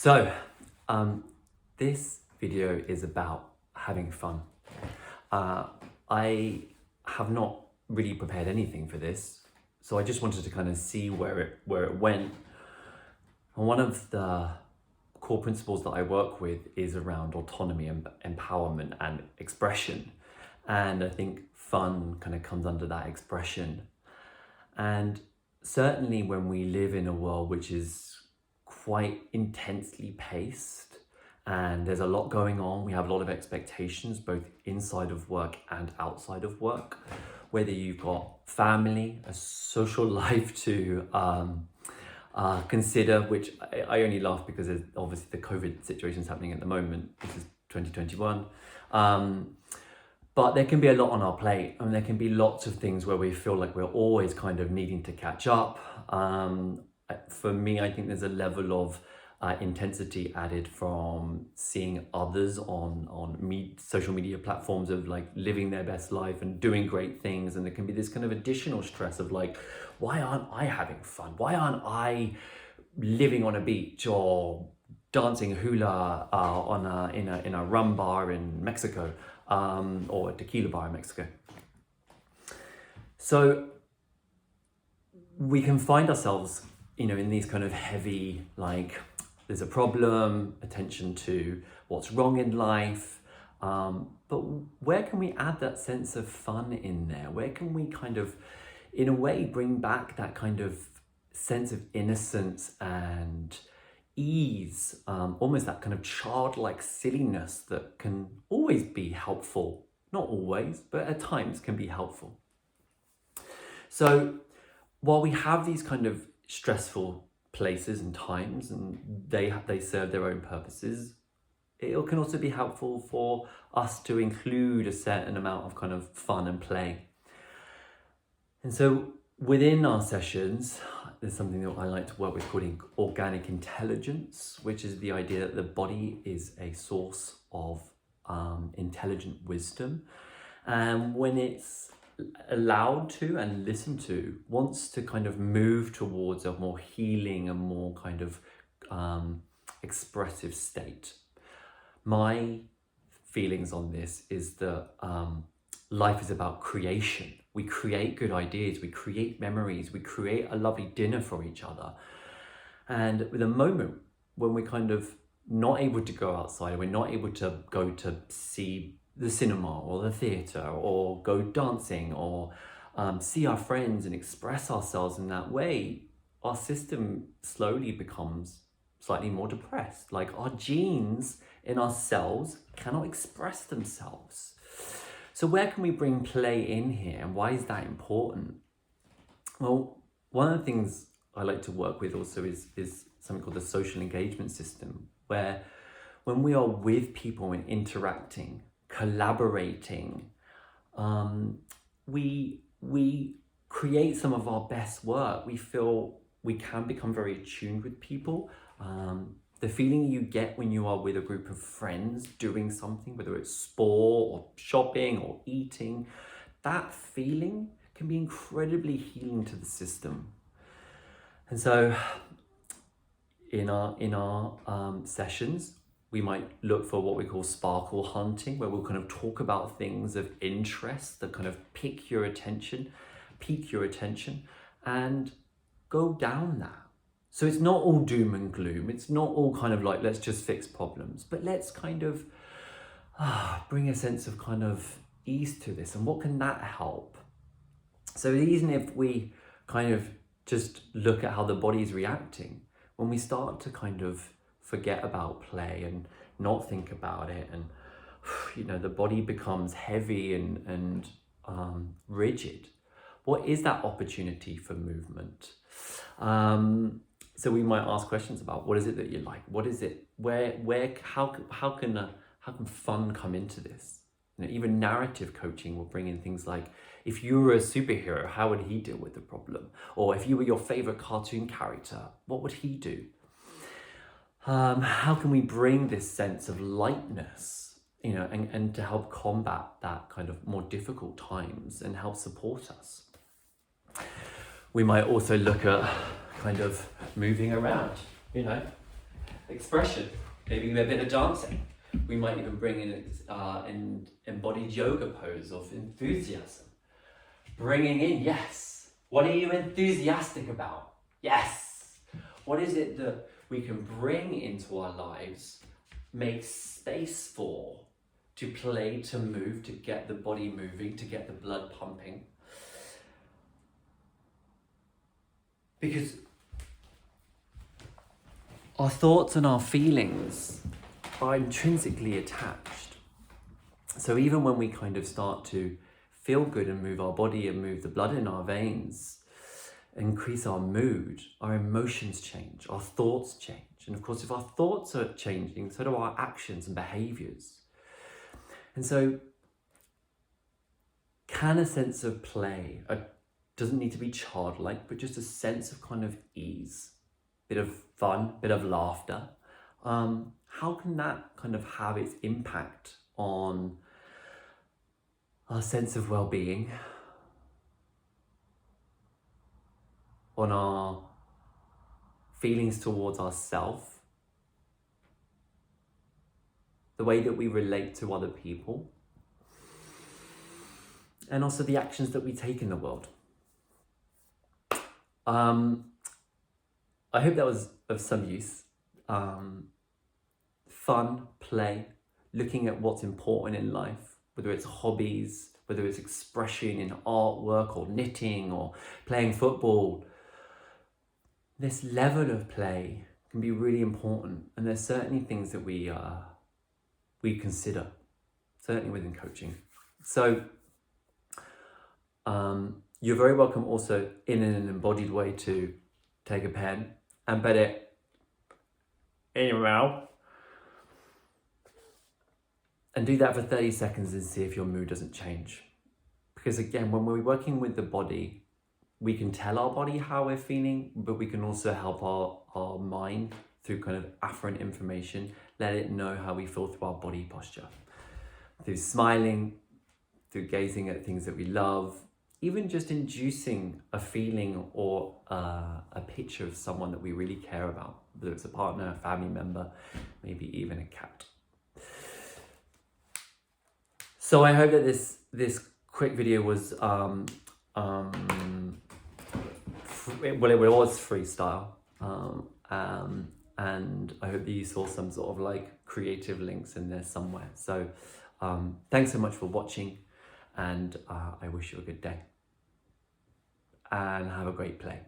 So, this video is about having fun. I have not really prepared anything for this, so I just wanted to kind of see where it went. And one of the core principles that I work with is around autonomy and empowerment and expression. And I think fun kind of comes under that expression. And certainly when we live in a world which is quite intensely paced and there's a lot going on, we have a lot of expectations both inside of work and outside of work, whether you've got family, a social life to consider, which I only laugh because there's obviously the COVID situation is happening at the moment. This is 2021. But there can be a lot on our plate, and there can be lots of things where we feel like we're always kind of needing to catch up. For me, I think there's a level of intensity added from seeing others on social media platforms of like living their best life and doing great things. And there can be this kind of additional stress of like, why aren't I having fun? Why aren't I living on a beach or dancing hula in a rum bar in Mexico? Or a tequila bar in Mexico. So we can find ourselves, in these kind of heavy, like there's a problem, attention to what's wrong in life. But where can we add that sense of fun in there? Where can we kind of, in a way, bring back that kind of sense of innocence and ease, almost that kind of childlike silliness that can always be helpful. Not always, but at times can be helpful. So while we have these kind of stressful places and times, and they serve their own purposes, it can also be helpful for us to include a certain amount of kind of fun and play. And so within our sessions, there's something that I like to work with called organic intelligence, which is the idea that the body is a source of intelligent wisdom. And when it's allowed to and listened to, wants to kind of move towards a more healing and more kind of expressive state. My feelings on this is that life is about creation. We create good ideas, we create memories, we create a lovely dinner for each other. And with a moment when we're kind of not able to go outside, we're not able to go to see the cinema or the theatre or go dancing or see our friends and express ourselves in that way, our system slowly becomes slightly more depressed. Like our genes in our cells cannot express themselves. So where can we bring play in here, and why is that important? Well, one of the things I like to work with also is something called the social engagement system, where when we are with people and interacting, collaborating, we create some of our best work. We feel we can become very attuned with people. The feeling you get when you are with a group of friends doing something, whether it's sport or shopping or eating, that feeling can be incredibly healing to the system. And so in our sessions, we might look for what we call sparkle hunting, where we'll kind of talk about things of interest that kind of pique your attention, and go down that. So it's not all doom and gloom. It's not all kind of like, let's just fix problems, but let's kind of bring a sense of kind of ease to this. And what can that help? So even if we kind of just look at how the body is reacting, when we start to kind of forget about play and not think about it, and the body becomes heavy and rigid, what is that opportunity for movement? So we might ask questions about what is it that you like? What is it? How can fun come into this? Even narrative coaching will bring in things like, if you were a superhero, how would he deal with the problem? Or if you were your favorite cartoon character, what would he do? How can we bring this sense of lightness, and to help combat that kind of more difficult times and help support us? We might also look at kind of moving around, expression, maybe a bit of dancing. We might even bring in an embodied yoga pose of enthusiasm. Bringing in, yes. What are you enthusiastic about? Yes. What is it that we can bring into our lives, make space for, to play, to move, to get the body moving, to get the blood pumping? Because our thoughts and our feelings are intrinsically attached. So even when we kind of start to feel good and move our body and move the blood in our veins, increase our mood, our emotions change, our thoughts change. And of course, if our thoughts are changing, so do our actions and behaviors. And so can a sense of play, doesn't need to be childlike, but just a sense of kind of ease, bit of fun, bit of laughter, how can that kind of have its impact on our sense of well-being, on our feelings towards ourselves, the way that we relate to other people, and also the actions that we take in the world? I hope that was of some use. Fun, play, looking at what's important in life, whether it's hobbies, whether it's expression in artwork or knitting or playing football. This level of play can be really important, and there's certainly things that we consider, certainly within coaching. So you're very welcome also in an embodied way to take a pen and put it in your mouth and do that for 30 seconds and see if your mood doesn't change. Because again, when we're working with the body, we can tell our body how we're feeling, but we can also help our mind through kind of afferent information, let it know how we feel through our body posture. Through smiling, through gazing at things that we love, even just inducing a feeling or a picture of someone that we really care about, whether it's a partner, a family member, maybe even a cat. So I hope that this quick video was, well, it was freestyle, and I hope that you saw some sort of like creative links in there somewhere. So thanks so much for watching, and I wish you a good day and have a great play.